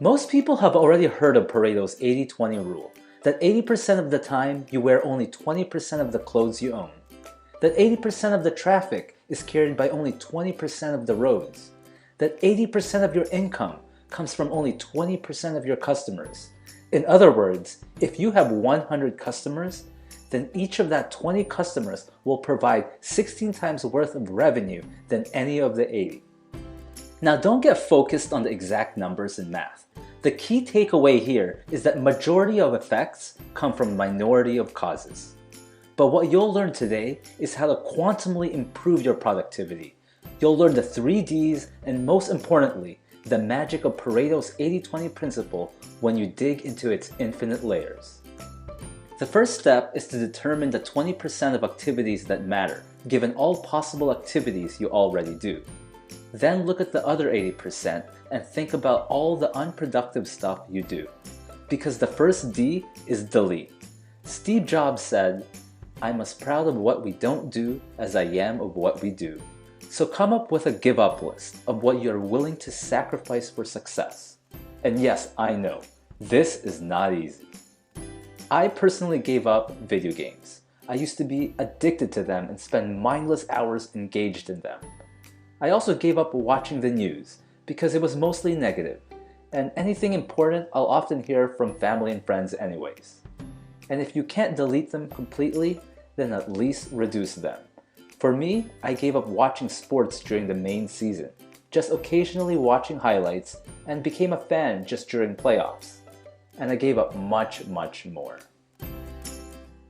Most people have already heard of Pareto's 80-20 rule, that 80% of the time you wear only 20% of the clothes you own, that 80% of the traffic is carried by only 20% of the roads, that 80% of your income comes from only 20% of your customers. In other words, if you have 100 customers, then each of that 20 customers will provide 16 times worth of revenue than any of the 80. Now don't get focused on the exact numbers in math. The key takeaway here is that majority of effects come from minority of causes. But what you'll learn today is how to quantumly improve your productivity. You'll learn the 3 Ds and most importantly, the magic of Pareto's 80-20 principle when you dig into its infinite layers. The first step is to determine the 20% of activities that matter, given all possible activities you already do. Then look at the other 80% and think about all the unproductive stuff you do. Because the first D is delete. Steve Jobs said, "I'm as proud of what we don't do as I am of what we do." So come up with a give-up list of what you're willing to sacrifice for success. And yes, I know, this is not easy. I personally gave up video games. I used to be addicted to them and spend mindless hours engaged in them. I also gave up watching the news because it was mostly negative, and anything important I'll often hear from family and friends anyways. And if you can't delete them completely, then at least reduce them. For me, I gave up watching sports during the main season, just occasionally watching highlights, and became a fan just during playoffs. And I gave up much, much more.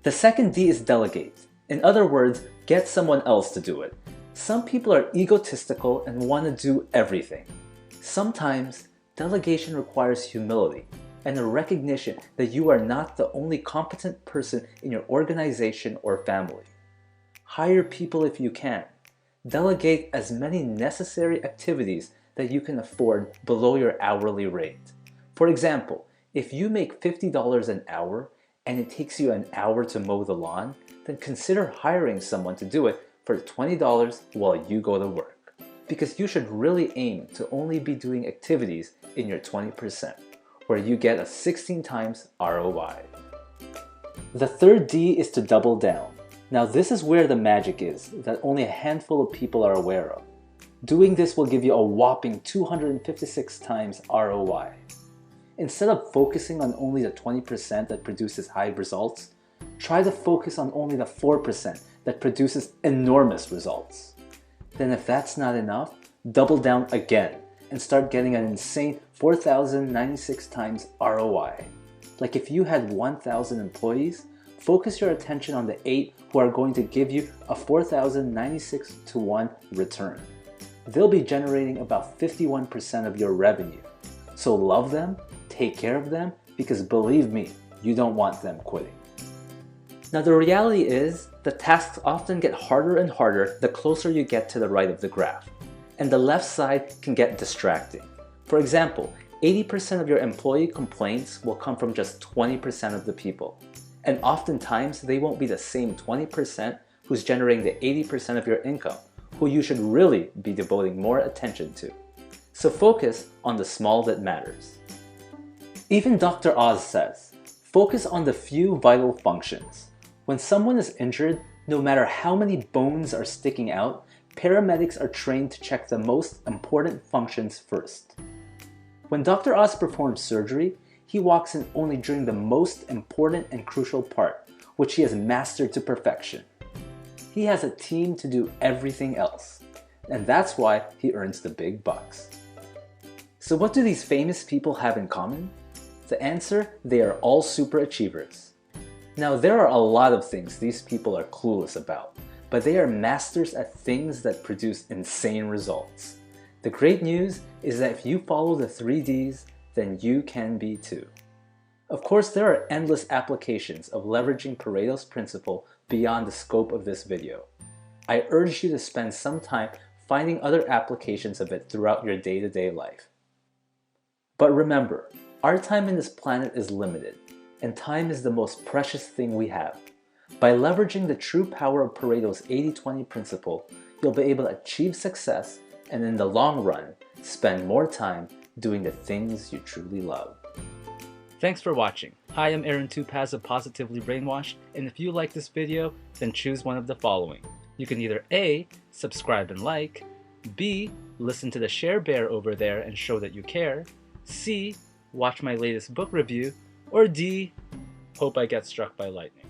The second D is delegate. In other words, get someone else to do it. Some people are egotistical and want to do everything. Sometimes, delegation requires humility and a recognition that you are not the only competent person in your organization or family. Hire people if you can. Delegate as many necessary activities that you can afford below your hourly rate. For example, if you make $50 an hour and it takes you an hour to mow the lawn, then consider hiring someone to do it for $20 while you go to work. Because you should really aim to only be doing activities in your 20%, where you get a 16 times ROI. The third D is to double down. Now this is where the magic is, that only a handful of people are aware of. Doing this will give you a whopping 256 times ROI. Instead of focusing on only the 20% that produces high results, try to focus on only the 4% that produces enormous results. Then if that's not enough, double down again and start getting an insane 4,096 times ROI. Like if you had 1,000 employees, focus your attention on the 8 who are going to give you a 4,096 to 1 return. They'll be generating about 51% of your revenue. So love them, take care of them, because believe me, you don't want them quitting. Now the reality is, the tasks often get harder and harder the closer you get to the right of the graph, and the left side can get distracting. For example, 80% of your employee complaints will come from just 20% of the people, and oftentimes they won't be the same 20% who's generating the 80% of your income, who you should really be devoting more attention to. So focus on the small that matters. Even Dr. Oz says, focus on the few vital functions. When someone is injured, no matter how many bones are sticking out, paramedics are trained to check the most important functions first. When Dr. Oz performs surgery, he walks in only during the most important and crucial part, which he has mastered to perfection. He has a team to do everything else, and that's why he earns the big bucks. So what do these famous people have in common? The answer, they are all super achievers. Now there are a lot of things these people are clueless about, but they are masters at things that produce insane results. The great news is that if you follow the 3 Ds, then you can be too. Of course, there are endless applications of leveraging Pareto's principle beyond the scope of this video. I urge you to spend some time finding other applications of it throughout your day-to-day life. But remember, our time on this planet is limited, and time is the most precious thing we have. By leveraging the true power of Pareto's 80-20 principle, you'll be able to achieve success and in the long run, spend more time doing the things you truly love. Thanks for watching. I am Aaron Tupaz of Positively Brainwashed, and if you like this video, then choose one of the following. You can either A, subscribe and like, B, listen to the share bear over there and show that you care, C, watch my latest book review, or D, hope I get struck by lightning.